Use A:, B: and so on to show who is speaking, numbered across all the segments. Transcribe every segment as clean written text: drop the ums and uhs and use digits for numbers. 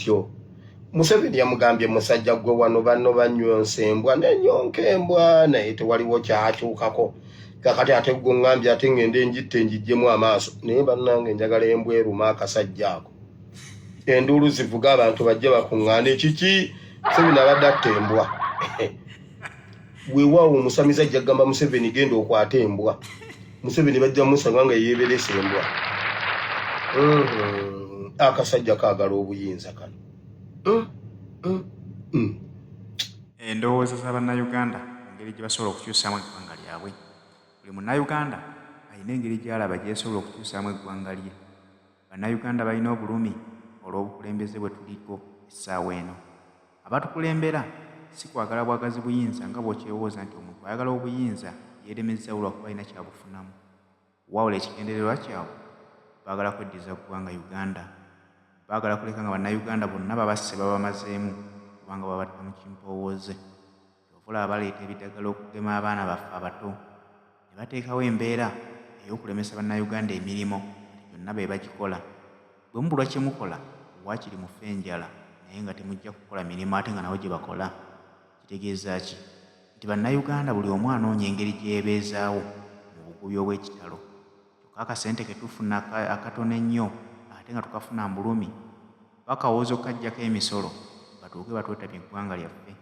A: kityo. Museveni yamugambye musajja gwe wano banno banyonsa embwa nenyonka embwa naye tewaliwo kyakyukako. Kakati ate gwe ngambye ate ngende njitte njijjemu amaaso naye bannange njagala embwa eruma akasajja ako. Enduulu zivuga abantu bajje bakuŋŋaana kiki Museveni abadde atta embwa. Weewaawo omusamiza ajja kugamba Museveni genda okwata embwa. Museveni bajja musanga nga yeeberesa embwa. Akasajja kaagala obuyinza kano.
B: Endowooza z'Abannayuganda engeri gye basobola okukyusaamu eggwanga lyabwe. Buli munnayuganda alina engeri gy'alaba gy'esobola okukyusaamu eggwanga lye. Bannayuganda balina obulumi olw'obukulembeze bwe tuliko essaawa eno. Abatukulembera si kwagala bwagazi buyinza nga bw'okyewooza nti omuntu ayagala obuyinza yeeremezza olwakuba alina kyabufunamu. Wawula ekigendererwa kyabwe baagala kweddiza ggwanga Uganda. Baagala kuleka nga bannayuganda bonna babasse babamazeemu kubanga babatta mu kimpowooze. Kyovula baleeta ebiddagala okugema abaana baffe abato ne bateekawo embeera ey'okulemesa bannayuganda emirimu nti byonna be bagikola. Bwe mubulwa kye mukola waakiri mufe enjala naye nga temujja kukola mirimu ate nga nawo gye bakola. Kitegeeza ki? Nti bannayuganda buli omu anoonya engeri gyebeezaawo mu bugubi obw'ekitalo. Kyokka akasente ke tufuna akatono ennyo ate nga tukafuna mbulumi bakawooza okukaggyako emisolo batuuke batwetabye eggwanga lyaffe.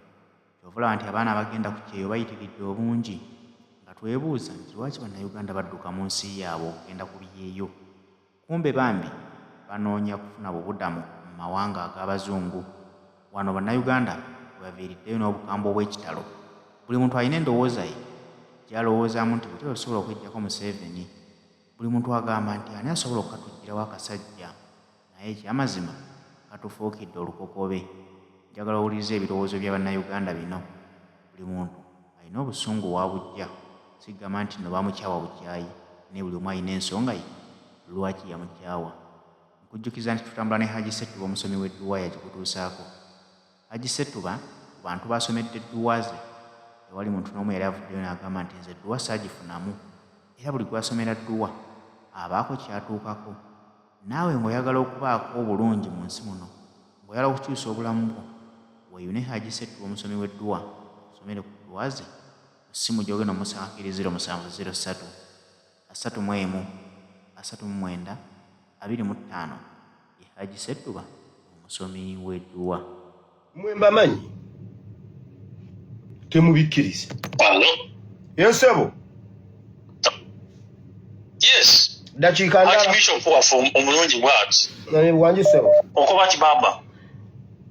B: Kyovulaba nti abaana abagenda ku kyeyo bayitiridde obungi nga twebuuza nti lwaki bannayuganda badduka mu nsi yaabwe okugenda ku byeyo. Kumbe bambi banoonya kufuna bubudamu mu mawanga ag'abazungu. Wano bannayuganda webaviiriddeyo n'obukambwe obw'ekitalo. Buli muntu alina endowooza ye gy'alowoozaamu nti butera osobola okweggyako Museveni. Buli muntu agamba nti ani asobola okukatuggyirawo akasajja naye ekyamazima katufuukidde olukokobe. Njagala owuliriza ebirowoozo bya bannayuganda bino. Buli muntu alina obusungu wa bujja. Sigamba nti no bamukyawa bukyayi naye buli omu alina ensonga ye lwaki yamukyawa. Nkujjukiza nti tutambula ne Haji Ssettuba omusomi w'edduwa yagikutuusaako. Haji Ssettuba ku bantu basomedde edduwa ze tewali muntu n'omu yali avuddeyo n'agamba nti nze edduwa saagifunamu. Era buli gwasomera dduwa abaako kyatuukako. Naawe ng'oyagala okubaako obulungi mu nsi muno, ng'oyagala okukyusa obulamu bwo, weeyune Haji Ssettuba omusomi w'edduwa osomere ku dduwa ze ku ssimu gy'ogenda omusangakiri 0703 31 39 25. Ye Haji Ssettuba omusomi w'edduwa.
A: Mwe mbamanyi temubikkiriza. Yensebo.
C: Yes.
A: Dakiika ndala.
C: Archbishop wafu omulungi bwati.
A: Nani bwanji sebo.
C: Okuba kibaba.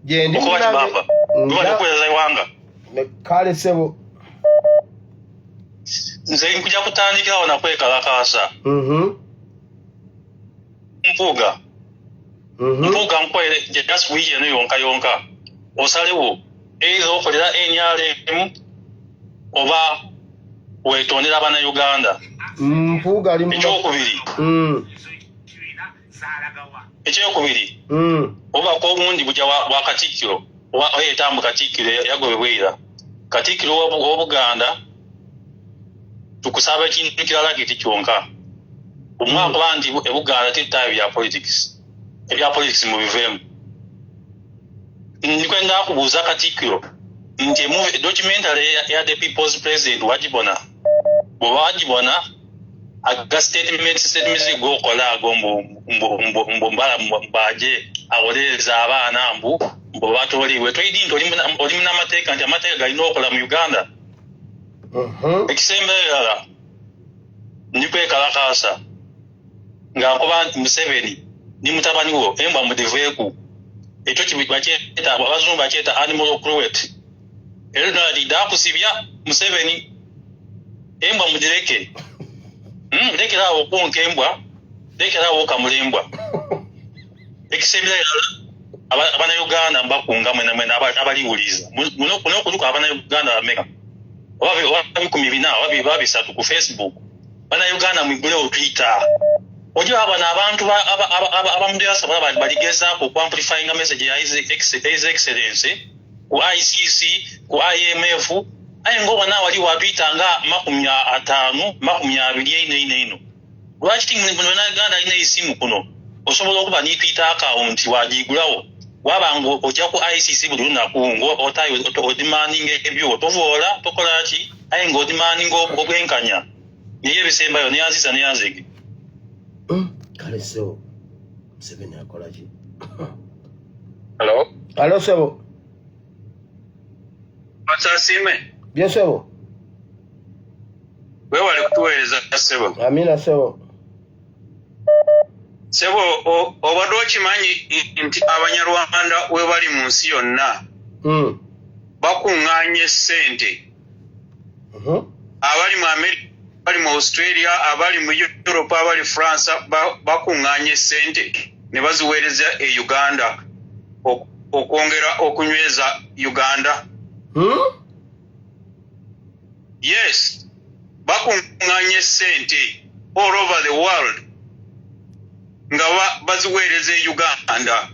A: Jendi.
C: Okuba kibaba. Ndwali kweza iwanga.
A: Kale sebo.
C: Nze nkujja kutandikirawo nakwekalakaasa. Mpuuga. Mpuuga nkwere just wiki eno yonka. Osalewo ezo okolera NRM oba wetondera Abannayuganda.
A: Mpuuga ali mu
C: ekyokubiri oba ko obundi bujja wa Katikkiro oba oyetambu Katikkiro yagobebwera Katikkiro w'Obuganda tukusaba ekintu kirala kiti kyonka omwaka bandi ebuganda titayo bya politics mu biveemu. Ndikwenda kubuuza Katikkiro nti documentary ya the people's president wagibona bw'oba wagibona aga statements gokola ago mbaje awolereza abaana mbu batoliwe toyidi nti oli munamateeka nti amateeka galina okola mu Uganda. Ekisemberera ndikwekalakaasa nga nkoba nti Museveni ni mutabani wo embwa mudiveeku ekyo kibakyeta abazungu bakyeta animal cruelty. Era ndakusibya Museveni embwa mudireke. Lekerawo okunka embwa, lekerawo okamulembwa. Ekisemberera Abannayuganda mbakunga mwena abaliwuliza. Muno kuluka Abannayuganda bameka. Oba 14 oba 3 ku Facebook. Abannayuganda mwigulewo Twitter. Ojo abana abantu abamudeyasa baligezaako ku amplifying message ya His Excellency ku ICC ku IMF aye ngo bana wali wa Twitter nga 50 20 lwaki muno na Uganda ine isimu kuno osobola okuba ni Twitter account wagigulawo wabango ojja ku ICC buli lunaku ng'otayo odimandinga ebyo tovola tokola ki aye ng'odimandinga obwenkanya niye ebisembayo neyanziza neyanzege
A: kale sebo Museveni akola ki
D: Hello
A: sebo
D: Masasime
A: bien sebo
D: wewale kutuweereza sebo
A: amina sebo
D: Sebo obadde okimanyi nti Abanyarwanda we bali mu nsi yonna bakuŋŋaanya ssente abali mu America abali mu Australia abali mu Europe abali France bakuŋŋaanya ssente ne baziweereza e Uganda okwongera okunyweza Uganda yes bakuŋŋaanya ssente all over the world nga baziweereza e Uganda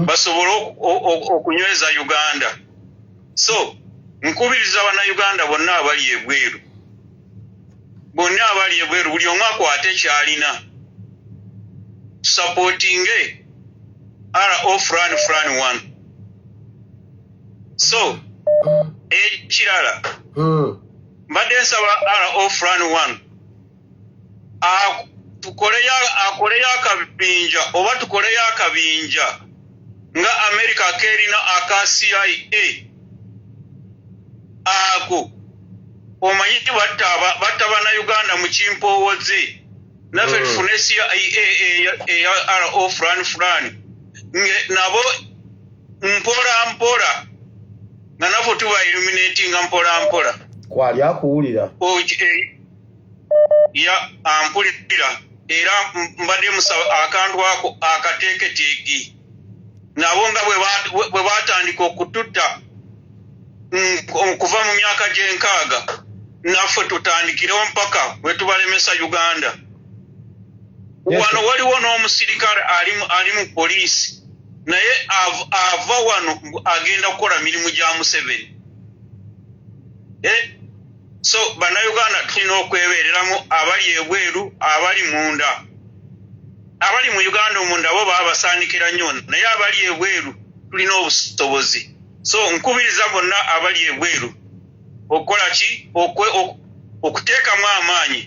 D: basobole okunyweza Uganda so nkubiriza Bannayuganda bonna abali ebweru buli omu akwate kyalina supportinge RO ran so ekirala mbadde nsaba RO ran akoleyo akabinja oba tukoleyo akabinja nga America kerina aka CIA ako omanyi batta Bannayuganda mu kimpoowoze naffe tufune CIA eya RO nabo mpola nga naffe tuba illuminatinga mpola
A: kwali akuwulira
D: ya ampulira era mbadde musaba akantu ako akateeketeeki nabo nga bwe batandika okututta okuva mu myaka gy'enkaaga naffe tutandikirewo mpaka bwe tubalemesa Uganda wano waliwo n'omusirikale ali mu poliisi naye ava wano agenda kukola mirimu gya Museveni so Bannayuganda tulina okwebeereramu abali ebweru abali munda abali mu Uganda omunda bo babasaanikira nnyo naye abali ebweru tulina obusobozi so nkubiriza bonna abali ebweru okukola ki okuteekamu amaanyi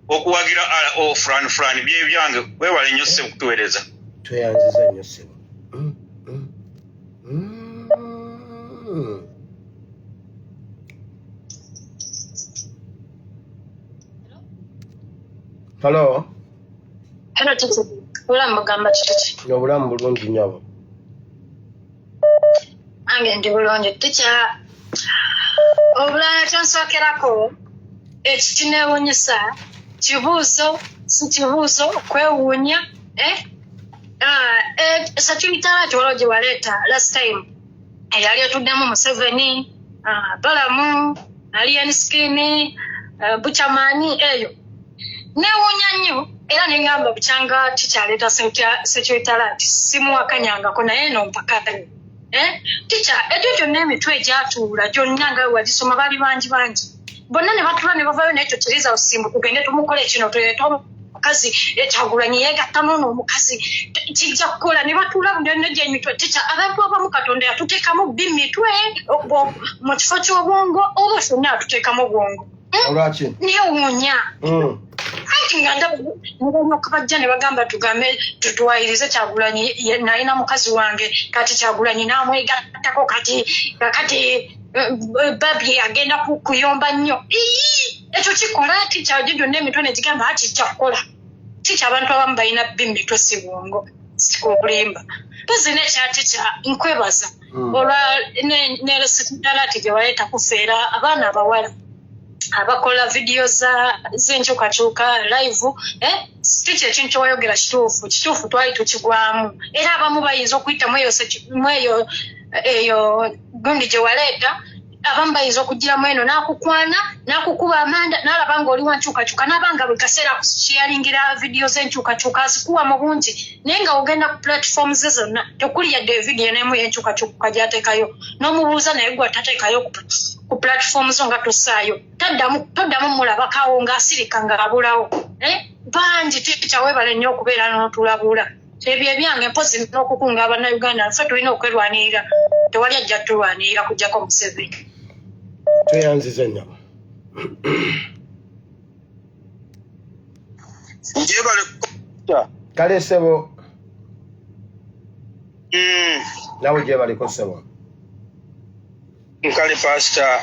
D: okuwagira Fran bye byange wewale nnyo ssebo kutuweereza
A: tweyanziza nnyo ssebo Hello.
E: Hello, Titi. Obulamu gamba kiki?
A: Obulamu bulungi nyabo.
E: Ange ndi bulungi. Ticha obulala kyonsookerako ekineewuunyisa kibuuzo si kibuuzo kwewuunya security walo gye waleeta last time eyali etuddemu Museveni Balamu Alien Skin Buchamani eyo neewuunya nnyo era nengamba bukyanga tikyaleeta security alert simuwakanyangako naye nompakale ticha ekyo kyonna emitwe egyatuula gyonna nga wagisoma bali bangi bonna ne batula ne bavayo n'ekyo kiriza osimbu tugende tumukole kino tuleeta omukazi Kyagulanyi yeegatta n'ono omukazi kijja kukola ne batuula bulenne gyemitwe ticha abantu abamu Katonda yatuteekamu bimitwe mu kifo ky'obwongo oba ffenna atuteekamu bwongo
A: olwaki
E: neewuunya anti nga ndabakabajja ne bagamba tugambe tutuwayirize Kyagulanyi nalina mukazi wange kati Kyagulanyi n'amwegattako kati babi agenda kuyomba nnyo ekyo kikola ticha gyonna emitwe ne gigamba ati kyakukola ticha abantu abamu balina bimitwe si bwongo sikubulimba tuzina ekyaticha nkwebaza olwa neresidalati gye waleeta kufeera abaana abawala abakola video z'enkyukakyuka live ticha ekintu kyewayogera kituufu twali tukigwamu era abamu bayinza okuyitamu eyo gundi gye waleeta abamu bayinza okugiramu eno n'akukwana n'akukuba amanda n'alaba ng'oli wa nkyukakyuka n'abanga buli kaseera akusharingira video z'enkyukakyuka azikuwa mu bungi naye nga ogenda ku platform ze zonna tekuli yadde video n'emu y'enkyukakyuka gy'ateekayo n'omubuuza naye gwe atateekayo ku platform zo nga tossaayo toddamu mulabakawo ng'asirika ng'abulawo bangi ticha weebale nnyo okubeera n'otulabula ebyo ebyange mpozi n'okukunga abannayuganda ffe tulina okwerwanirira tewali ajja tulwanirira kujjako Museveni.
A: Tweyanziza nnyabo. Kale ssebo. Nawe gye baliko ssebo.
D: Nkale pastor.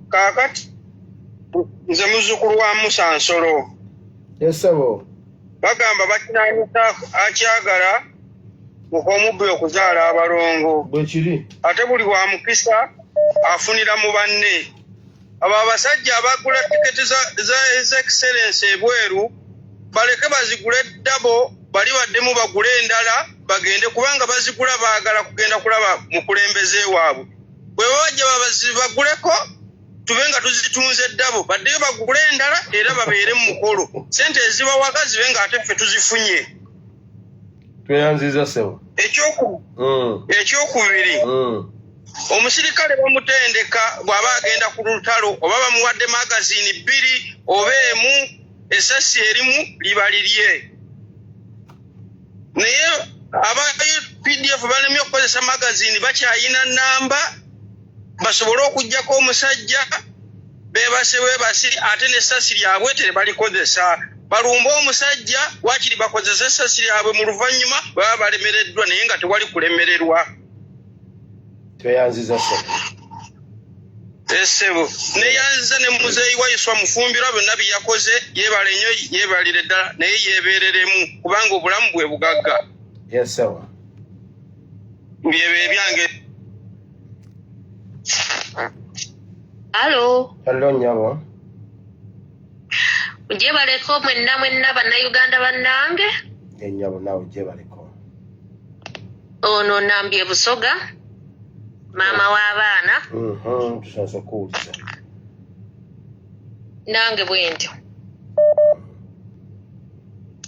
D: Kaakati nze muzzukulu wa Musa Nsolo.
A: Yes ssebo.
D: Bagamba bakinanyisa akyagala omubbi okuzaala abalongo.
A: Bwe kiri.
D: Ate buli wa mukisa afunira mu banne. Abo abasajja abagula tiketi za excellence ebweru baleke bazigule dabo bali baddemu bagule endala bagende kubanga bazigula baagala kugenda kulaba mukulembeze waabwe. Bwe bajja baguleko tubenga tuzitunze dabo baddeyo bagule endala era babeere mu mukolo. Sente eziba waka zibenga ate ffe tuzifunye.
A: Tweyanziza ssebo.
D: Ekyokubiri. Omusirikale bamutendeka bw'aba agenda ku lutalo oba bamuwadde magazini 2 oba emu esasi erimu libalirye. Naye aba PDF balemye okukozesa magazini bakyayina namba basobole okuggyako omusajja beebase ate n'essasi lyabwe teribalikozesa. Balumba omusajja waakiri bakozesa essasi lyabwe mu luvannyuma baba balemereddwa naye nga tewali kulemererwa.
A: Tweyanziza ssebo.
D: Ssebo neyanziza ne muzeeyi wa Yuswa Mufumbirwa byonna bye yakoze yeebale nnyo yeebalire ddala naye yeebeereremu kubanga obulamu bwe bugagga.
A: Yes ssebo.
D: Byebe ebyange.
E: Hello.
A: Hello nnyabo.
E: Ujje baleko mwenna bannayuganda bannange.
A: Ennyabo nawe ujje baleko.
E: Ono Nambye Busoga. Mama w'abaana.
A: Tusanze kuwuliza.
E: Nange bwentyo.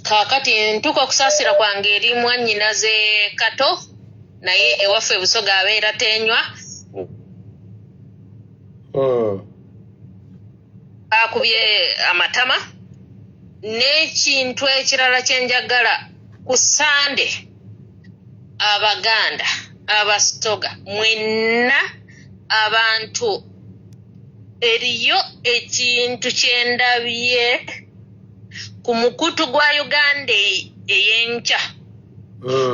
E: Kaakati ntuuka okusaasira kwange eri mwannyinaze Kato naye ewaffe Busoga abeera tenywa. Akubye amatama. N'ekintu ekirala kye njagala ku Sande Abaganda Abasoga mwenna abantu eriyo ekintu kyendabye ku mukutu gwa Uganda ey'enkya.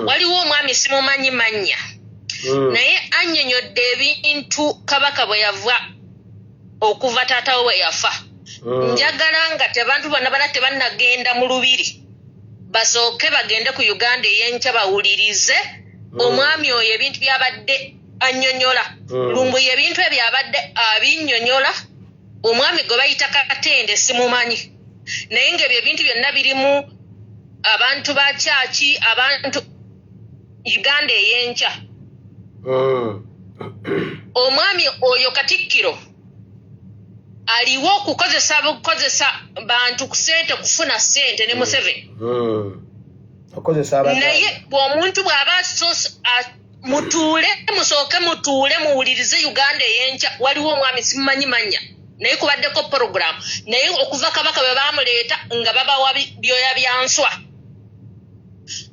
E: Waliwo omwami simumanyi mannya naye annyonnyodde ebintu Kabaka bwe yava okuva taatawe bwe yafa. Njagala nga tebantu bonna bala tebannagenda mu lubiri basooke bagende ku Uganda ey'enkya bawulirize omwami oyo ebintu byabadde annyonnyola. Lumbuye ebintu ebyabadde abinnyonnyola omwami gwe bayita Katende simumanyi naye ng'ebyo ebintu byonna birimu abantu ba kyaki abantu Uganda ey'enkya. Omwami oyo Katikkiro aliwo okukozesa bantu ku sente kufuna sente ne Museveni. Naye bw'omuntu bw'aba mutuule musooke mutuule muwulirize Uganda ey'enkya waliwo omwami simumanyi mannya naye kubaddeko program naye okuva Kabaka bwe baamuleeta nga babawa byoya bya nswa.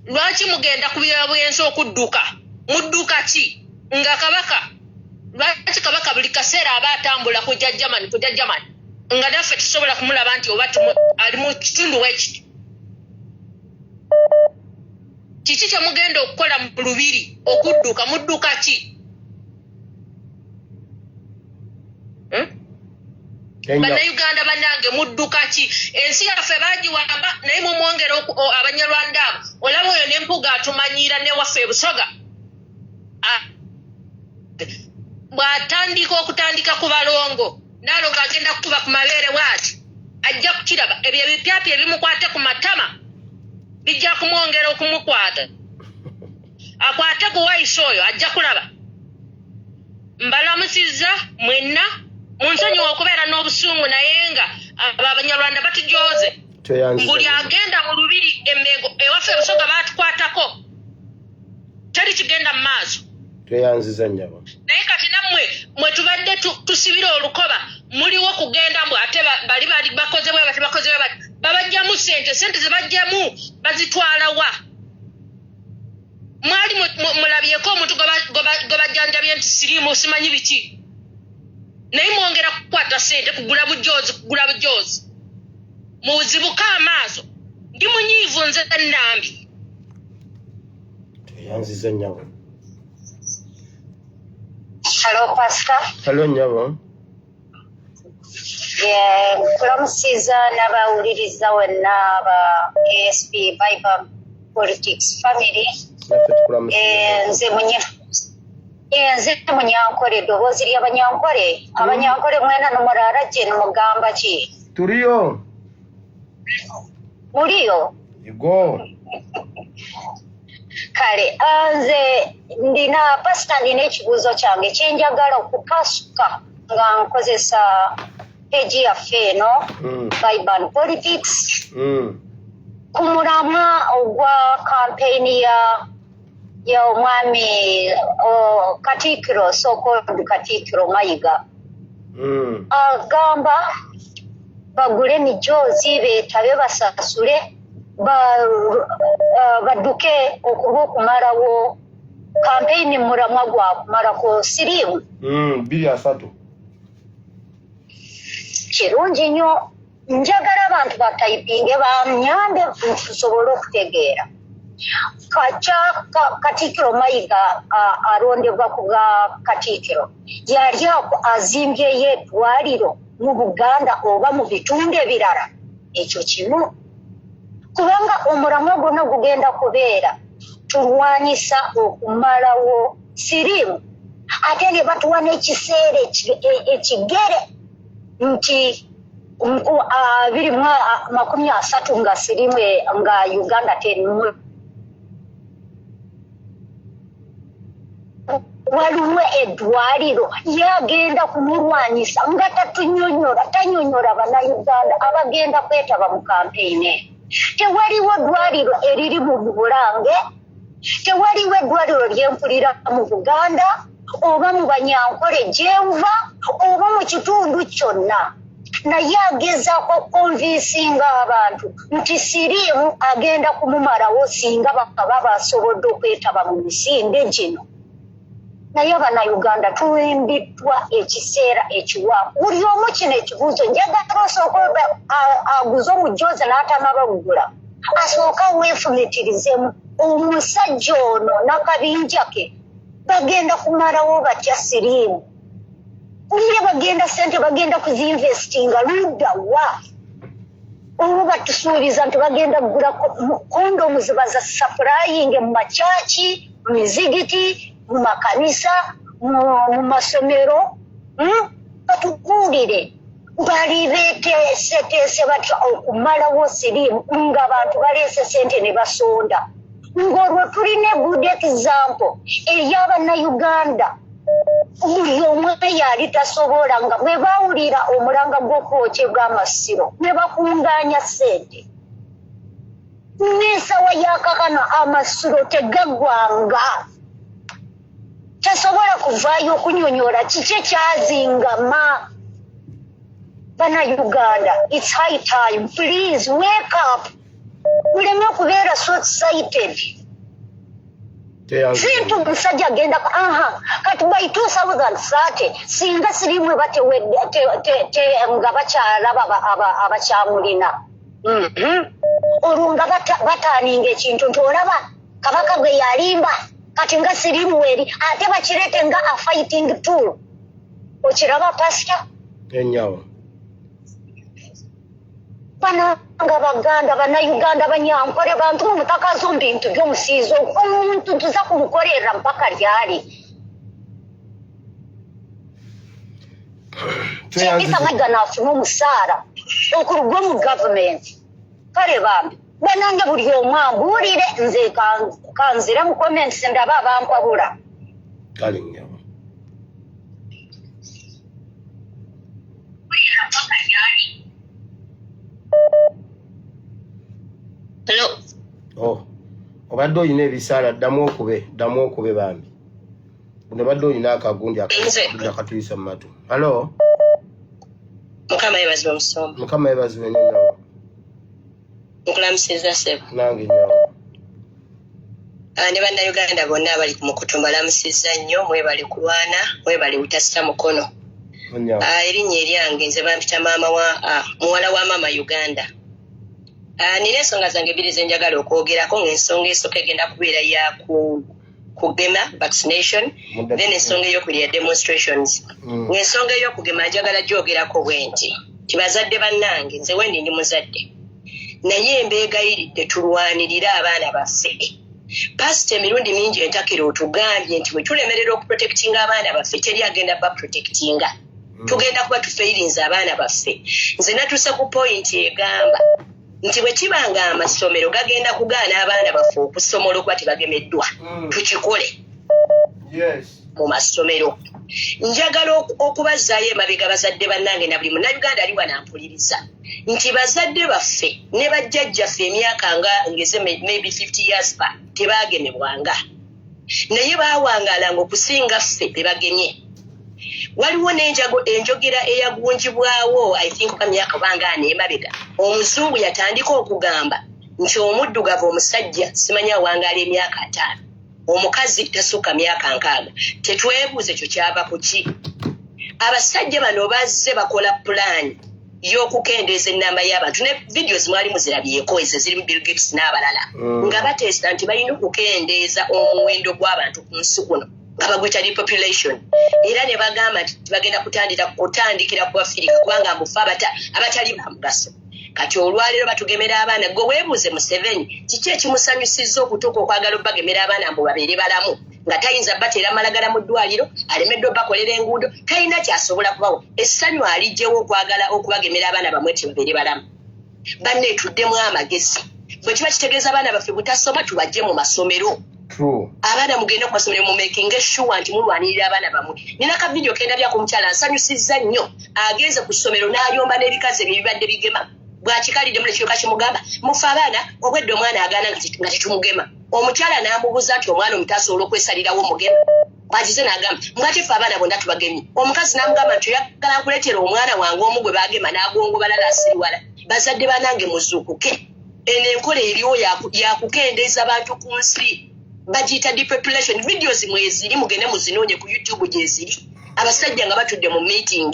E: Lwaki mugenda ku byoya by'enswa okudduka? Mudduka ki? Nga Kabaka lwaki Kabaka buli kaseera aba atambula kujja Germany nga naffe tusobola kumulaba nti oba ali mu kitundu w'ekiti. Kiki kye mugenda okukola mu lubiri okudduka mudduka ki? Bannayuganda bannange mudduka ki? Ensi yaffe baagiwamba naye mumwongera Abanyarwanda abo olaba oyo n'empuga atumanyiira ne waffe Busoga bw'atandika okutandika ku balongo Nalongo agenda kukuba ku mabeere bw'ati ajja kukiraba ebyo ebipyapya ebimukwate ku matama bijja kumwongera okumukwata akwate ku wayisi oyo ajja kulaba. Mbalamusizza mwenna munsonyiwa okubeera n'obusungu naye nga Abanyarwanda batujooze buli agenda mu lubiri Emmengo ewaffe Busoga baatukwatako teri kigenda mu maaso.
A: Tweyanziza nnyabo.
E: Naye kati nammwe mwe tubadde tusibira olukoba muliwo kugenda mbw ate bali bakoze bwe bati babajjamu sente ze bajjamu bazitwala wa? mwali mulabyeko omuntu gobajjanjabye nti siriimu simanyi biki naye mwongera kukwata sente kugula bujoozi muzibuka amaaso ndi munyiivu nze Nambi
A: yanziza nnyabo.
F: Hello, Pastor.
A: Hello nnyabo.
F: Kulamusiza n'abawuliriza wonna aba ASP Bible Politics Family. Nze Munyankole, eddoboozi ly'Abanyankole. Abanyankole mwena nomulala gye nimugamba ki?
A: Tuliyo.
F: Muliyo?
A: Yego.
F: Kale, nze ndina ekibuuzo kyange kyenjagala okukasuka nga nkozesa peji yaffe eno Bible Politics ku mulamwa ogwa kampeyini ya omwami Katikkiro so-called Katikkiro Mayiga agamba bagule emijoozi beetabe basasule badduke okuba okumalawo kampeyini mulamwa gwakumalako siriimu
A: 2-3
F: kirungi nnyo njagala abantu batayipinge banyambe tusobole okutegeera Katikkiro Mayiga alondebwa ku bwa Katikkiro yali azimbyeyo eddwaliro mu Buganda oba mu bitundu ebirala ekyo kimu kubanga omulamwa gwonna gugenda kubeera tulwanyisa okumalawo siriimu ate ne batuwa n'ekiseera ekigere nti 2030 nga siriimu nga Uganda terimu waliwo eddwaliro yagenda kumulwanyisa nga tanyonyola bannayuganda abagenda kwetaba mu kampeyini. Tewaliwo ddwaliro eriri mu Bulange, tewaliwo eddwaliro ly'empulira mu Buganda oba mu Banyankole gyenva oba mu kitundu kyonna. Naye agezaako konvinsinga abantu nti siriimu agenda kumumalawo singa bakaba basobodde okwetaba mu misinde gino. Naye Abannayuganda tuwembiddwa ekiseera ekiwanvu. Buli omu kino ekibuuzo njagala osooka aguze omujoozi n'atanaba gugula asooka weefumitirizeemu omusajja ono n'akabinja ke bagenda kumalawo batya siriimu. Kuye bagenda sente bagenda kuzinvestinga ludda wa oba batusuubiza nti bagenda kugula kondomu zibaza supplying mu makyaki, mu mizigiti, mu makanisa, mu masomero. Batubuulire bali beeteeseteese batya okumalawo siriimu ng'abantu baleese sente ne basonda. Ng'olwo tulina good example ey'Abannayuganda. Buli omu yali tasobola nga bwe bawulira omulanga gw'okwokebwa amasiro ne bakungaanya ssente. N'ensawa y'akakano amasiro tegaggwanga. Tasobola kuvaayo okunyonyola kiki ekyazingama. Bannayuganda, it's high time. Please wake up. Muleme okubeera short-sighted. Sintu omusajja agenda kati by 2030 singa siriimu nga bakyalaba abakyamulina. Olwo nga bataaninga ekintu nti olaba kabaka gwe yalimba kati nga siriimu weri ate bakireete nga a fighting tool. Okiraba pasita?
A: Enyawo.
F: Bano nga Baganda, Bannayuganda, Banyankole bantu mu mutaka zo bintu by'omusiizo omuntu tuza kumukolera mpaka lyali. Kyempisa Mayiga n'afuna omusaala okuruga mu gavumenti. Kale bambi banange buli omu ambuulire nze kanzira mu comments ndaba abampabula.
A: Kale nyawo.
E: Hello.
A: Oh. Obadde oyina ebisaala ddamu okube bambi. Buno badde oyina akagundi akatuyisa mu matu. Hello.
E: Mukama yeebazibwe musomba.
A: Mukama yeebazibwe nyawo.
E: Nkulamusiza sebo.
A: Nange nyawo.
G: ne bannayuganda bonna abali ku mukutu mbalamusizza nnyo mwebali kulwana mwebali butassa mukono erinnya eryange nze bampita maama wa muwala wa maama Uganda. Nina ensonga zange bbiri ze njagala okwogerako ng'ensonga esooka egenda kubeera ya kugema vaccination then ensonga ey'okubiri ya demonstrations. Ng'ensonga ey'okugema njagala gyogerako bwe nti bazadde bannange nze wendi ndi muzadde naye mbeegayiridde tulwanirire abaana baffe. Pasita emirundi mingi entakira otugambye nti bwe tulemerera okuprotectinga abaana baffe teri agenda baprotectinga. Tugenda kuba tufeirinze abaana baffe. Nze natuuse ku point egamba nti bwe kibanga amasomero gagenda kugaana abaana baffe okusomola okuba tebagemeddwa tukikole mu masomero. Njagala okubazaayo emabega bazadde bannange na buli munnayuganda ali wanampuliriza nti bazadde baffe ne bajjajjaffe emyaka nga ngeze maybe 50 years pa tebaagemebwanga naye baawangalanga okusinga ffe bebagemye. Waliwo n'enjogera eyagunjibwawo I think myaka banga n'emabega omuzungu yatandika okugamba nti omuddugavu omusajja simanya awangaala emyaka 5 omukazi tasukka myaka 6. Tetwebuuze ekyo kyava ku ki? Abasajja bano bazze bakola pulaani y'okukendeeza ennamba y'abantu ne videos mwali muzirabyeko ezo ziri mu Bill Gates n'abalala nga bateesta nti balina okukendeeza omuwendo gw'abantu ku nsi kuno nga bagwita depopulation era ne bagamba nti bagenda kutandikira ku Afirika kubanga mbufa abatali ba mugaso. Kati olwaleero batugemera abaana gwe weebuuze Museveni kiki ekimusanyusizza okutuuka okwagala obagemera abaana mbu babeere balamu nga tayinza bateera malagala mu ddwaliro alemeddwa bakolera enguudo talina kyasobola kubawo essanyu alijjewo okwagala okubagemera abaana bamwe tebabeere balamu. Banne tuddemu amagezi bwe kiba kitegeeza abaana baffe butasoma tubajje mu masomero. Abaana mugenda ku masomero mu making sure nti mulwanirira abaana bamwe. Nina ka video kendabya ku mukyala nsanyusizza nnyo agenze ku ssomero n'ayomba n'ebikazi ebyo bibadde bigema bwakikalidde mule kiyoka kimugamba mufa abaana obwedde omwana agaana nga tetumugema. Omukyala n'amubuuza nti omwana omutasobola okwesalirawo omugema bwagize n'agamba mwatifa abaana bonna tubagemye. Omukazi n'amugamba nti oyagala nkuleetera omwana wange omu gwe baagema n'agongobala n'asiriwala. Bazadde banange muzuukuke eno enkola eriwo yakukendeeza abantu ku nsi bagiyita depopulation. Videos mweziri mugende muzinoonye ku YouTube gye ziri abasajja nga batudde mu meeting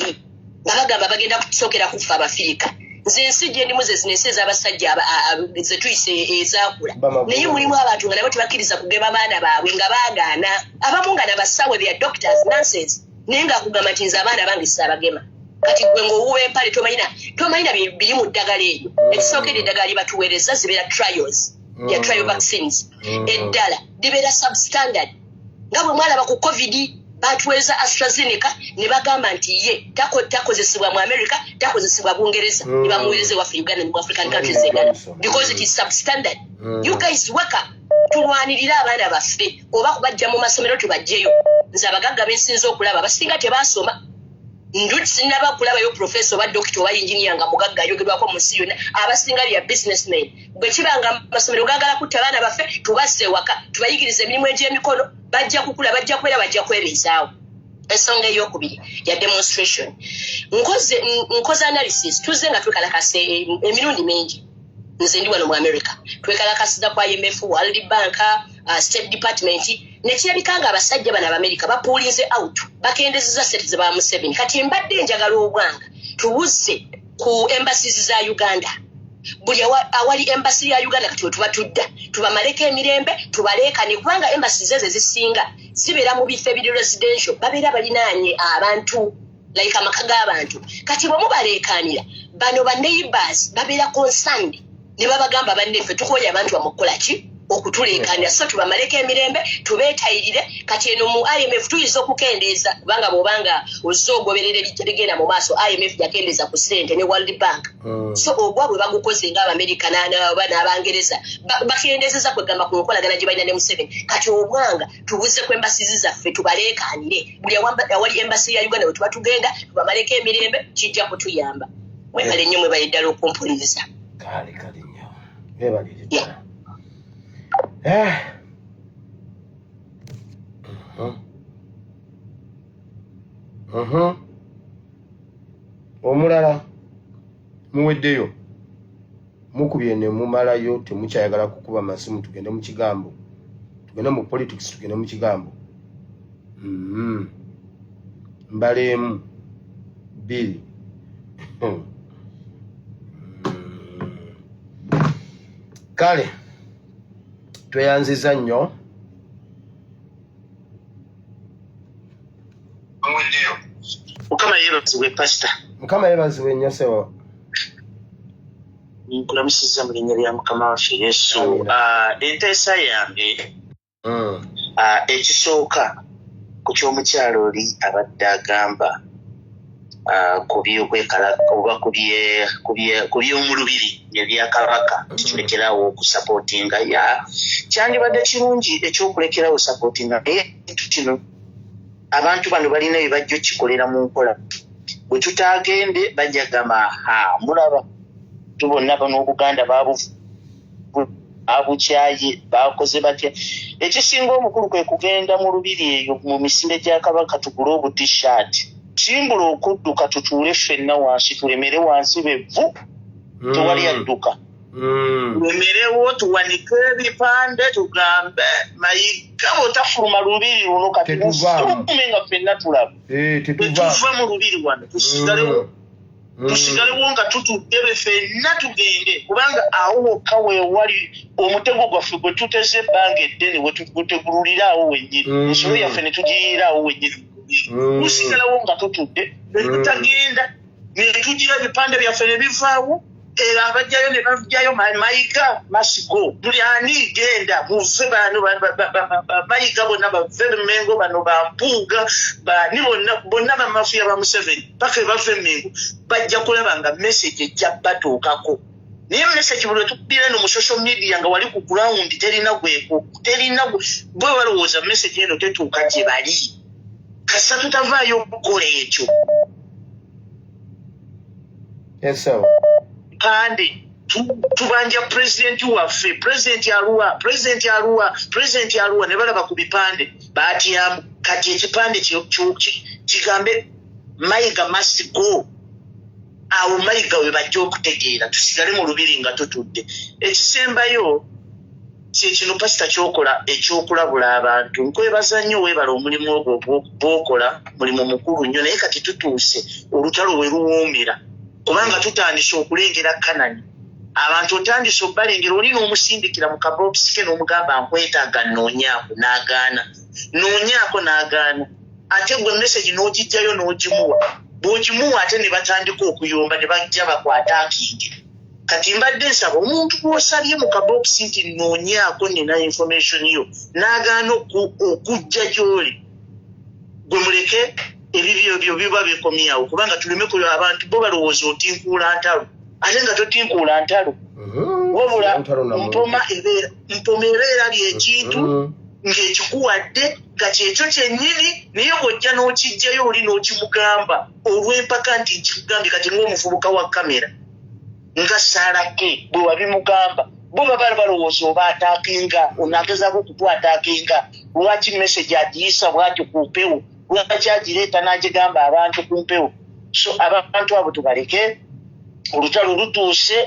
G: nga bagamba bagenda kusookera kufa Abafirika. Nze ensi gye ndimu ze zinensi ez'abasajja ze tuyise ezaakula naye mulimu abantu nga nabo tebakkiriza kugema abaana baabwe nga baagaana abamu nga nabasawo bya doctors nurses naye nga akugamba nti nze abaana bange saabagema. Kati gwe ng'owuwa empale tomanyina biri mu ddagala eryo. Ekisookedde eddagala lye batuweereza zibeera trials ya trial vaccines eddala libeera substandard nga bwe mwalaba ku COVID batuweereza AstraZeneca ne bagamba nti ye takozesebwa mu America takozesebwa Bungereza ne bamuweereza waffe Uganda ne mu African countries endala because it is substandard. You guys work up tulwanirira abaana baffe oba kubajja mu masomero tubajjeyo. Nze abagagga bensinza okulaba abasinga tebaasoma nduti sinaba kulabayo professor oba doctor oba engineer nga mugagga ayogerwako mu nsi yonna abasinga bya businessmen. Bwe kibanga amasomero gaagala kutta abaana baffe tubasse waka tubayigiriza emirimu egy'emikono bajja kukula bajja kubeera bajja kwebezaawo. Ensonga ey'okubiri ya demonstration nkoze analysis tuzze nga twekalakasa emirundi mingi. Nze ndi wano mu America twekalakasiza kwa IMF, World Bank, State Department nekirabika nga abasajja bano Abamerica bapuulinze out bakendezeza sente ze ba Museveni. Kati mbadde njagala obwanga tubuze ku embassies za Uganda buli awali embassy ya Uganda kati tubatudda tubamaleko emirembe tubaleekane kubanga embassies ezo zisinga zibeera mu bifo ebiri residential babeera balinaanye abantu like amaka g'abantu. Kati bwe mubaleekaanira bano ba neighbors babeera concerned ne babagamba banneffe tukoye abantu bamukola ki okutuleekaanira so tubamaleko emirembe tubeetayirire. Kati eno mu IMF tuyinza okukendeeza kubanga bw'obanga ozze ogoberera ebigenda mu maaso IMF yakendeeza ku ssente ne World Bank so ogwa bwe bagukoze ng'Abamerika n'Abangereza bakendeezeza kwegamba ku nkolagana gye balina ne Museveni. Kati obwanga tubuze ku embasizi zaffe tubaleekaanire buli awali embasi ya Uganda bwe tuba tugenda tubamaleko emirembe kijja kutuyamba. Mwebale nnyo mwebale ddala okumpuliriza.
A: Kale nnyo weebalire ddala. Omulala muweddeyo mukubye ne mumalayo temukyayagala kukuba masimu tugende mu kigambo tugende mu politics tugende mu kigambo mbalemu 2 kale tweyanziza nnyo mukama yeebazibwe nnyo sewo
H: nkulamusiza mu linnya lya mukama waffe yesu enteesa yange ekisooka ku ky'omukyalo oli abadde agamba ku by'okwekala oba ku by'omulubiri ebya kabaka tulekerawo okusapootinga kyandibadde kirungi ekyokulekerawo sapootinga ekintu kino abantu bano balina bye bajja okikolera mu nkola bwe tutaagende bajja gamba mulaba tubonna n'obuganda babukyaye bakoze batya ekisinga omukulu kwe kugenda mu lubiri eyo mu misinde gya kabaka tugule obutishaati timbula okudduka tutuule ffenna wansi tulemere wansi bevvu tewali adduka tulemerewo tuwanike ebipande tugambe mayiga bwotafuluma lubiri luno kati mufume nga ffenna tulaba tetuva mu lubiri wano tusigalewo nga tutudde be ffenna tugende kubanga awo wokka weewali omutego gwaffe gwe tuteze ebbanga eddene wetugutegululira awo wennyini ensolo yaffe ne tugiyiira awo wennyini tusigalawo nga tutudde netutagenda netugira ebipande byaffe ne bivaawo era abajjayo ne bajjayo mayiga masigo buli ani genda muve bano mayiga bonna bave Mengo bano bampuuga bani bonna bamafiya ba Museveni paka bave Mengo bajja kulaba nga message ejja batuukako naye message buli tukubira no mu social media nga wali ku ground terina bwe balowooza message eno tetuuka gye bali kasa tutavaayo okukola ekyo pande tubanja presidenti waffe presidenti Arua ne balaba ku bipande batyamu kati ekipande kigambe mayiga must go awo mayiga we bajja okutegeera tusigale mu lubiri nga tutudde ekisembayo kino pasita kyokola ekyokulabula abantu nkwebaza nnyo weebala omulimu ogwo gwokola mulimu mukulu nnyo naye kati tutuuse olutalo we luwoomera kubanga tutandise okulengera Kanani abantu otandise obalengera oli n'omusindikira mu kabokisi ke n'omugamba nkwetaaga nnoonyaako n'agaana ate gwe message n'ogijjayo n'ogimuwa bw'ogimuwa ate ne batandika okuyomba ne bajja bakwataakinge kati mbadde nsaba omuntu gw'osabye mu kabokisi nti nnoonyaako nina information yo n'agaana okujja gy'oli gwe muleke ebibyo byo biba bikomyawo kubanga tuleme kuyo abantu bo balowooza otinkuula ntalo ate nga totinkuula ntalo wabula mpoma ebeera lyekintu ng'ekikuwadde nga kyekyo kyennyini naye bw'ojja n'okijjayo oli n'okimugamba olw'empaka nti nkikugambye kati ng'omuvubuka wa kamera nga Sarake bwe wabimugamba bo baba balowooza oba ataakinga onagezaako okutwataakinga lwaki message agiyisa bwatyo ku mpewo lwaki agireeta n'agigamba abantu ku mpewo so abantu abo tubaleke olutalo lutuuse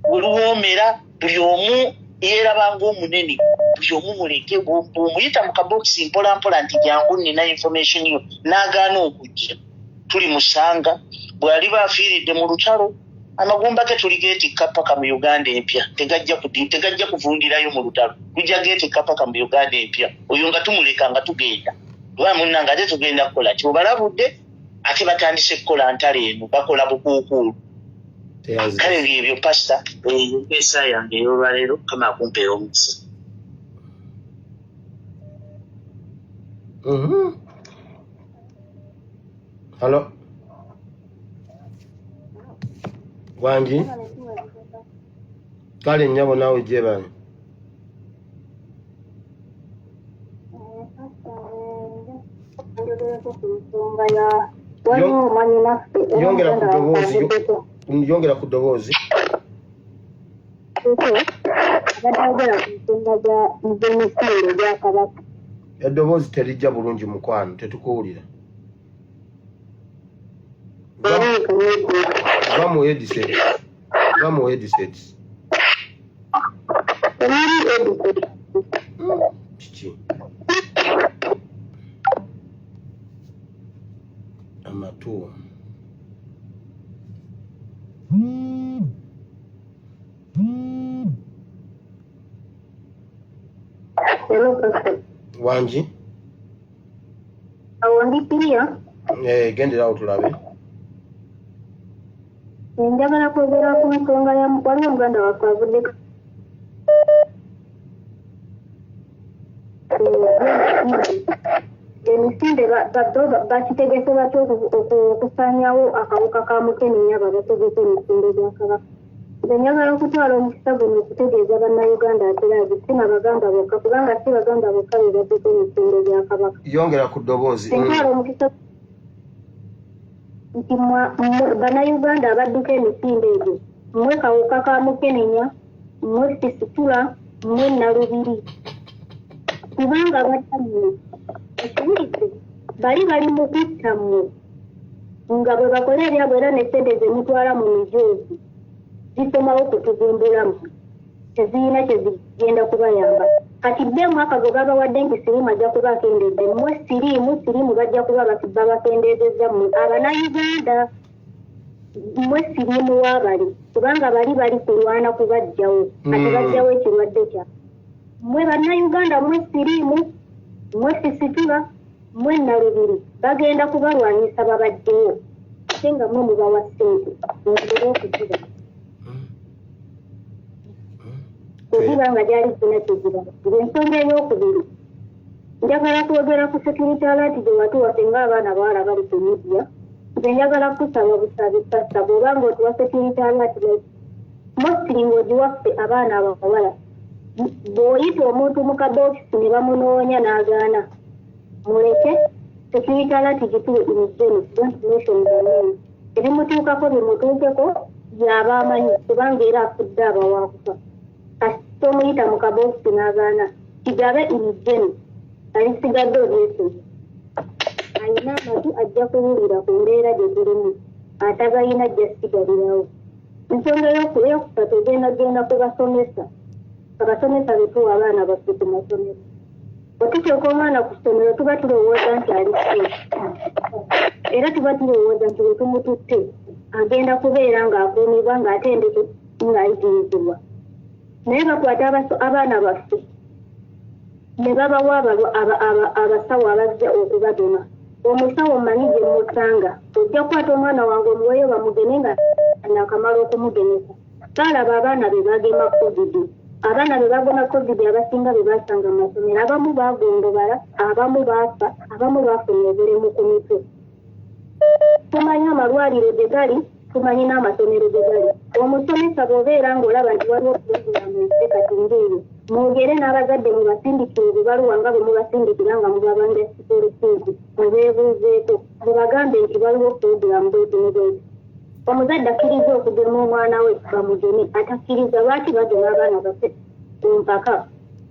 H: bwe luwoomera buli omu yeerabanga omunene buli omu muleke bw'omuyita mu kabokisi mpolampola nti jangu nina information yo n'agaana okujja tuli musanga bw'aliba afiiridde mu lutalo amagumba ge tuligeetikka paka mu Uganda empya tegajja kuvundirayo mu lutalo tujja geetikka paka mu Uganda empya oyo nga tumuleka nga tugenda lwa munna nga ate tugenda kukola kyobalabudde ate batandise kukola ntalo eno bakola bukuukuulu kale byebyo pasita empeesa yange ey'olwaleero kama akumpeera omukisa
A: halo wangi kale nnyabo naawe gyebani yongera ku ddoboozi eddoboozi terijja bulungi mukwano tetukuwulira va mu headset Chichi. Amatu.
I: Hello, Pastor.
A: Wanji?
I: Awandi pia.
A: Gendera otulabe.
I: Njagala kwogera ku nsonga ya waliwo muganda waffe avudde emisinde bakitegese batya okusaanyawo akawuka ka mukenenya babategese emisinde gya Kabaka. Nze njagala okutwala omukisa guno okutegeeza bannayuganda ateraagi si na baganda bokka kubanga si baganda bokka be baddeko emisinde gya Kabaka.
A: Yongera ku ddoboozi.
I: Ntwala omukisa nti bannayuganda abadduka emisinde egyo mmwe kawuka ka mukenenya mmwe sisitula mmwe nalubiri kubanga batammwe ekiwulidde bali mu kutta mmwe nga bwe bakola ebyabwe era n'essente ze mutwala mu mijoozi zisomawo kutugumbulamu tezirina kye zigenda kubayamba kati bbemu akago gabawadde nti siriimu ajja kuba akendedde mmwe siriimu bajja kuba babakendeezezza mmwe abanayuganda mmwe siriimu waabali kubanga bali kulwana kubaggyawo kati baggyawo ekirwadde kya mmwe bannayuganda mmwe siriimu mmwe sisitula mmwe nalubiri bagenda kubalwanyisa babajjewo ate nga mmwe mubawa ssente mubule okuziba okuba nga gyali zina kizira ng'ensonga ey'okubiri njagala kwogera ku security alert gye watuwa senga abaana bawala bali ku media nze njagala kusaba busabi pasta bw'oba ng'otuwa security alert mostly ng'ogiwaffe abaana abawala bw'oyita omuntu mu kabokisi ne bamunoonya n'agaana muleke security alert gituwe imijeni don't mention the name ebimutuukako bimutuukeko byaba amanyi kubanga era afudde abawakufa kasita omuyita mu kabokisi n'agaana kigabe imijeni alisigadde olwesonyi alina amatu ajja kuwulira ku mbeera gye tulimu atagayina ajja sigalirawo ensonga eyokusatu egenda kubasomesa abasomesa betuwa abaana baffe ku masomero otuteeka omwana ku ssomero tuba tulowooza nti ali era tuba tulowooza nti we tumututte agenda kubeera ng'akuumibwa ng'atendeke ng'ayigirizibwa naye bakwata abaana baffe ne babawa abasawo abazza okubagema omusawo mmanyi gye musanga ojja kukwata omwana wange omuweyo bamugeme nga nakamala okumugemesa baalaba abaana be bagema covid abaana be bagona covid abasinga be basanga mu masomero abamu bagondobala abamu baafa abamu bafuna obulemu ku mitwe tumanyi amalwaliro gye gali tumanyi n'amasomero gye gali omusomesa bw'obeera ng'olaba nti waliwo pulogulamu kati ng'eyo mwogere n'abazadde mubasindikire ebibaluwa nga bwe mubasindikira nga mubabanja sikolo feezi mubeebuuzeeko mubagambe nti waliwo pulogulamu bweti ne bweti omuzadde akkiriza okugema omwana we bamugeme atakkiriza lwaki bagema abaana baffe ku mpaka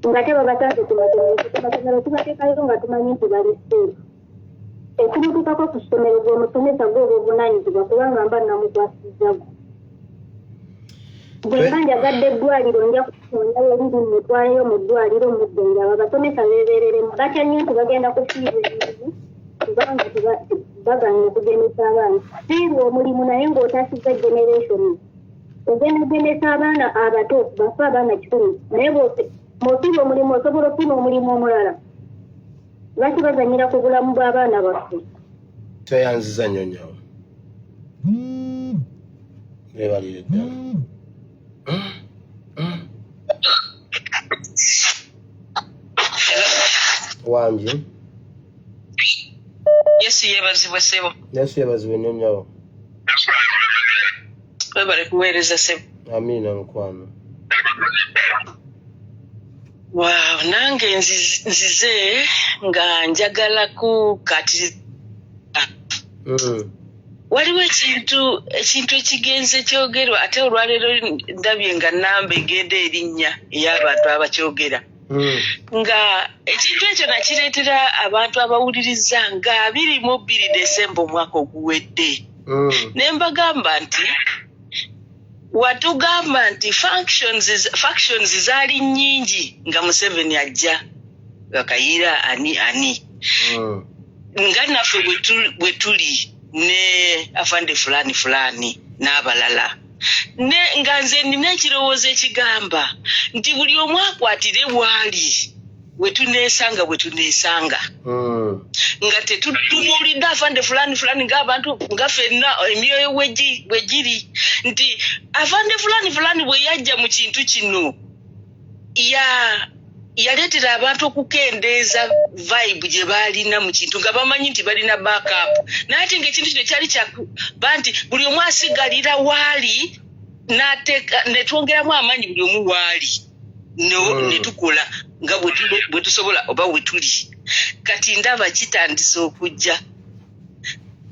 I: nga tebabasanze ku masomero tubateekayo nga tumanyi nti bali seefu ekimutukako ku ssomero gw'omusomesa gw'oba obuvunanyizibwa kubanga mba namukwasizzago bwemba njagadde eddwaliro nja kutondayo eriri mutwaleyo mu ddwaliro muddenjaba abasomesa beebereremu batya nnyo nti bagenda kufiirwa ebintu kubanga baganya okugemesa abaana siirwa omulimu naye ng'otaasiza generation ogenda ogemesa abaana abato bafe abaana 10 naye bw'ofiirwa omulimu osobola okufuna omulimu omulala lwaki bazanyira ku bulamu bw'abaana baffe
A: tweyanziza nnyo nnyo beebalire ddala wangi
J: yesu yeebazibwe ssebo
A: yesu yeebazibwe nnyo nnyo
J: webale kuweereza ssebo
A: amiina mukwano
J: waaw nange nzize nga njagala ku kati waliwo ekintu ekigenze kyogerwa ate olwaleero ndabye nga namba egenda erinnya ey'abantu abakyogera nga ekintu ekyo nakireetera abantu abawuliriza nga 22 Desemba omwaka oguwedde ne mbagamba nti watugamba nti factions zaali nnyingi nga Museveni ajja Kaira ani. Nga naffe bwe tuli ne afande fulani n'abalala. Nga nze nina ekirowoozo ekigamba nti buli omu akwatire waali wetuneesanga nga tetutunuulidde afande fulani ng'abantu nga ffenna emyoyo bwe giri nti afande fulani bwe yajja mu kintu kino yaleetera abantu okukendeeza vibe gye baalina mu kintu nga bamanyi nti balina backup naye ate ng'ekintu kino kyali kyakuba nti buli omu asigalira waali ne twongeramu amaanyi buli omu waali ne tukola nga bwe tusobola oba we tuli kati ndaba kitandise okujja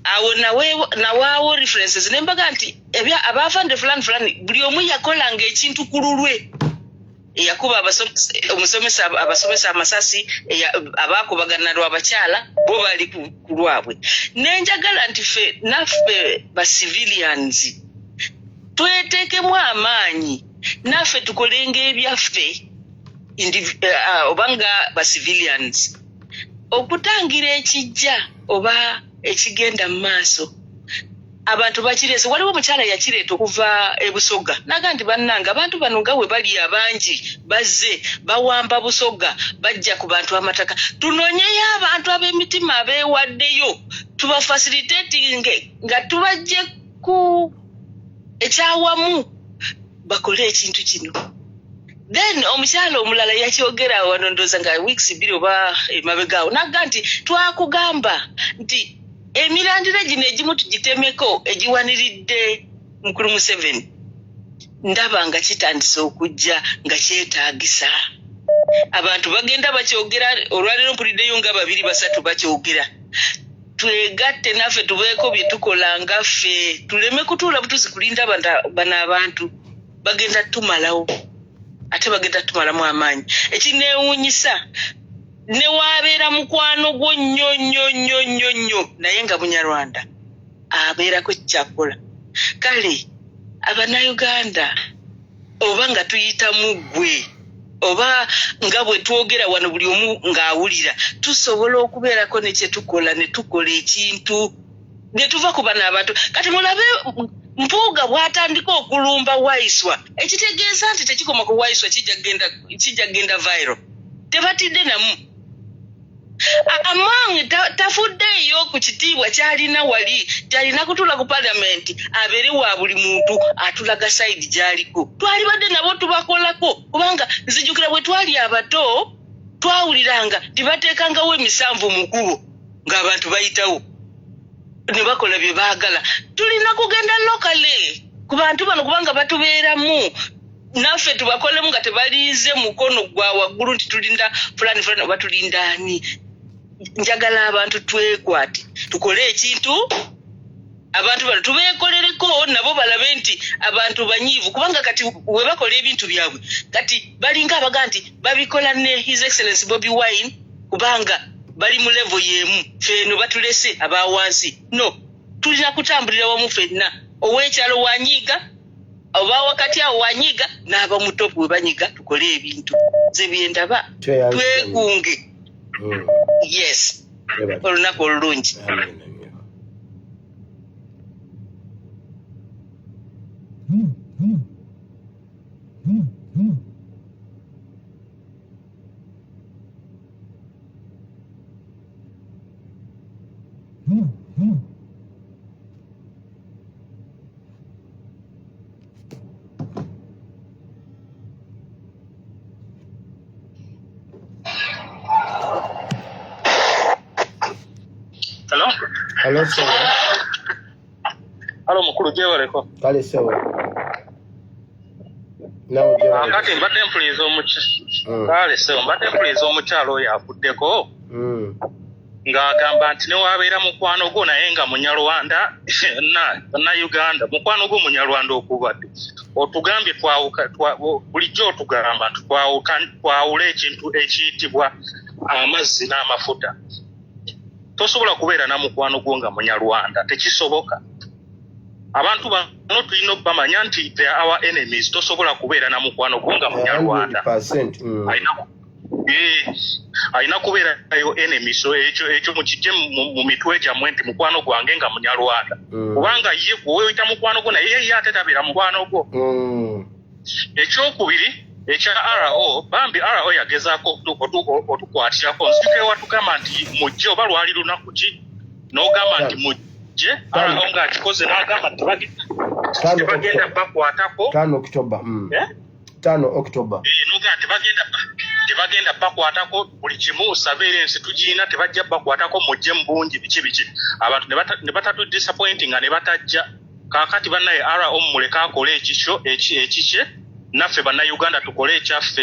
J: awo nawaawo references ne mbaga nti abafande fulani buli omu yakolanga ekintu ku lulwe yakuba abasomesa amasasi abakubagana lw'abakyala bo bali ku lwabwe nenjagala nti naffe ba civilians tweteekemu amaanyi naffe tukolenga ebyaffe obanga ba civilians okutangira ekijja oba ekigenda mu maaso abantu bakireese waliwo omukyala yakireeta okuva ebusoga naga nti bannanga abantu bano nga we bali abangi bazze bawamba busoga bajja ku bantu amataka tunoonyeyo abantu ab'emitima abeewaddeyo tubafacilitating nga tubajje ku ekyawamu bakole ekintu kino then omukyala omulala yakyogera wano ndooza nga weeks 2 oba emabegaawo naga nti twakugamba nti emirandira gino egimu tugitemeko egiwaniridde mukulu Museveni ndaba nga kitandise okujja nga kyetaagisa abantu bagenda bakyogera olwaleero mpuliddeyo nga 2-3 bakyogera twegatte naffe tubeeko bye tukola nga ffe tuleme kutuula butuzi kulinda bano abantu bagenda tumalawo ate bagenda tumalamu amaanyi ekineewuunyisa ne waabeera mukwano gwo nnyo naye nga Munyarwanda abeerako kyakola kale Abannayuganda oba nga tuyitamu gwe oba nga bwe twogera wano buli omu ng'awulira tusobola okubeerako ne kye tukola ne tukola ekintu ne tuva ku bano abantu kati mulabe Mpuuga bw'atandika okulumba Waiswa ekitegeeza nti tekikoma ku Waiswa kijja genda viral tebatidde namu Amange tafuddeeyo ku kitiibwa kyalina wali kyalina kutuula ku parliament abeere wa buli muntu atulaga side gy'aliko twali badde nabo tubakolako kubanga nzijukira bwe twali abato twawuliranga tibateekangawo emisanvu mu kkubo ng'abantu bayitawo ne bakola bye baagala tulina kugenda lokale ku bantu bano kubanga batubeeramu naffe tubakolemu nga tebaliize mukono gwa waggulu nti tulinda fulani oba tulinda ani njagala abantu twekwate tukole ekintu abantu bano tubeekolereko nabo balabe nti abantu banyiivu kubanga kati we bakola ebintu byabwe kati balinga abaga nti babikola ne His Excellency Bobi Wine kubanga bali mu level yemu feno batulese abawansi no tulina kutambulira wamu fenna ow'ekyalo wanyiga oba wakati awo wanyiga n'aba mu top we banyiga tukole ebintu ze byendaba twegunge yes olunaku olulungi
A: Hello, sir.
K: Hello, mukulu jebaleko.
A: Kale sewa.
K: Kati mbadde mpuliriza kale sewa mbadde mpuliriza omukyalo oyo afuddeko ng'agamba nti ne waabeera mukwano gwo naye nga Munyarwanda na Uganda mukwano gwo Munyarwanda okubadde otugambye bulijjo otugamba nti twawula ekintu ekiyitibwa amazzi n'amafuta tosobola kubeera na mukwano gwo nga Munyarwanda tekisoboka abantu bano tulina okubamanya nti they are our enemies tosobola kubeera na mukwano gwo nga Munyarwanda alina kubeerayo enemy so ekyo mukijje mu mitwe gyammwe nti mukwano gwange nga munyalwanda kubanga ye kuweoyita mukwano gwo naye ye ate tabeera mukwano gwo ekyokubiri ekya RO bambi RO yagezaako otukwatirako nzike watugamba nti mujje oba lwali lunaku ki n'ogamba nti mujje RO ng'akikoze n'agamba tebagenda bakwatako
A: 5 October 5 October
K: n'ogamba tebagenda bakwatako buli kimu surveillance tugiina tebajja bakwatako mujje mbungi biki abantu ne batatu disappointing nga ne batajja kaakati bannaye RO muleka akole ekikye naffe bannayuganda tukole ekyaffe